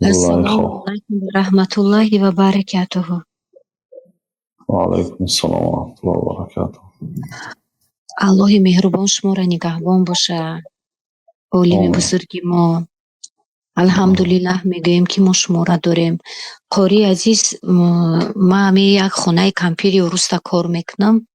الله السلام خواه. علیکم و رحمت الله و برکاته. و علیکم السلام و رحمت الله و برکاته. الله مهربان شما را نگهبان باشه. عالم آمین. بزرگی ما الحمدلله میگوییم که ما شما را داریم. قاری عزیز، ما همی یک خانه کمپیوتری ورسته کار میکنم.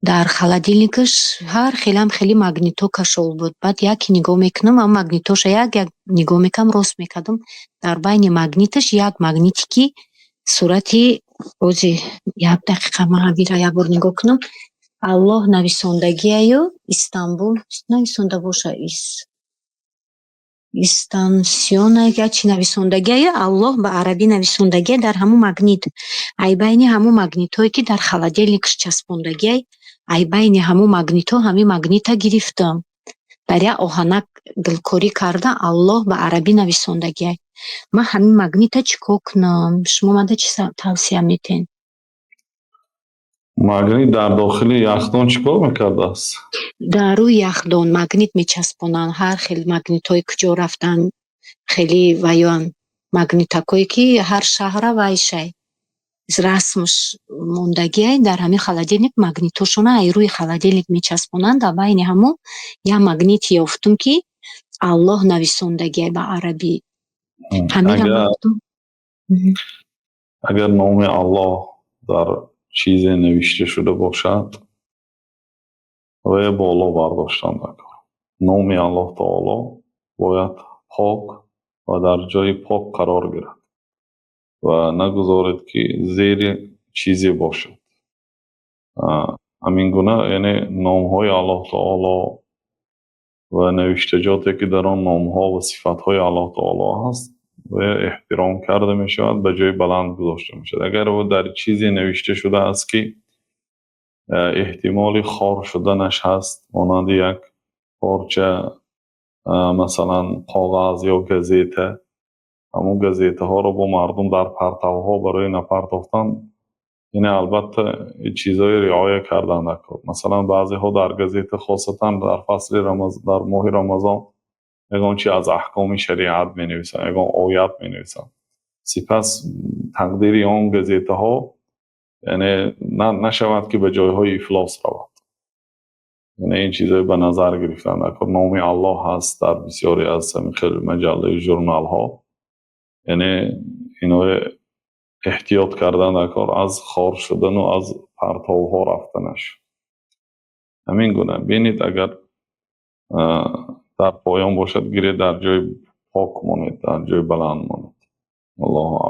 در خالدیلنیکش هر خیلی ماگنیتو کشول بود. بعد یکی نگاه میکنم، اما ماگنیتوش یک نگاه میکنم، راست میکردم در بین ماگنیتش یک ماگنیتی که صورتی اوزی یک دقیقه ما بیره یک بار نگاه کنم. الله نویسندگیه استانبول نویسنده باشه استانسیون اگر چی نویسندگیه الله به عربی نویسندگیه در همون ماگنیت ای بین همون ماگنیت هایی که در خالدیلنیکش چسبوندگیه ای بین همون ماگنیت ها همین ماگنیت گرفتم در یک آهنک گلکاری کرده الله به عربی نویسندگیه. ما همین ماگنیت چیکار کنم؟ شما مده چی توصیه میتین؟ ماگنیت در داخل یخدان چیکار میکرده است؟ در روی یخدان ماگنیت میچسبونن. هر خیلی ماگنیت های کجا رفتن خیلی ویان ماگنیتکایی که هر شهر وایشه رسمش موندگی در همین خالدیلنیک ماگنیتوشونه ای روی خالدیلنیک میچسبونن. در بین همون یا ماگنیت یافتم که الله نویسندگی به عربی همین را مردم. اگر نام الله در چیز نوشته شده باشد و بالا برداشتن نکن. نام الله تعالی باید پاک و در جای پاک قرار گیرد و نگذارد که زیر چیزی باشد. همین گونه یعنی نام های الله تعالی و نوشتجاتی که در آن نام ها و صفات های الله تعالی هست و احترام کرده می شود به جای بلند گذاشته می شود. اگر او در چیزی نوشته شده است که احتمال خار شدنش هست، مانند یک پارچه مثلا کاغذ یا گزیته، همون گزیته ها رو با مردم در پرتو ها برای نپرتافتن، یعنی البته چیزای رعایت کردن نکرد. مثلا بعضی ها در گزیته خاصتا در فصل در ماه رمضان یگان چی از احکام شریعت می نویسن، یگان آیت می نویسن، سپس تقدیر آن گزیته ها یعنی نشود که به جایهای افلاس رود. یعنی این چیزای به نظر گرفتن نکرد. نام الله هست در بسیاری از خیلی مجله ژورنال ها، یعنی اینا احتیاط کردن نکرد از خار شدن و از پرتو ها رفتنش. همین گونه بینید اگر در پایان باشد گیرید در جای پاک مانید، در جای بلند مانید. الله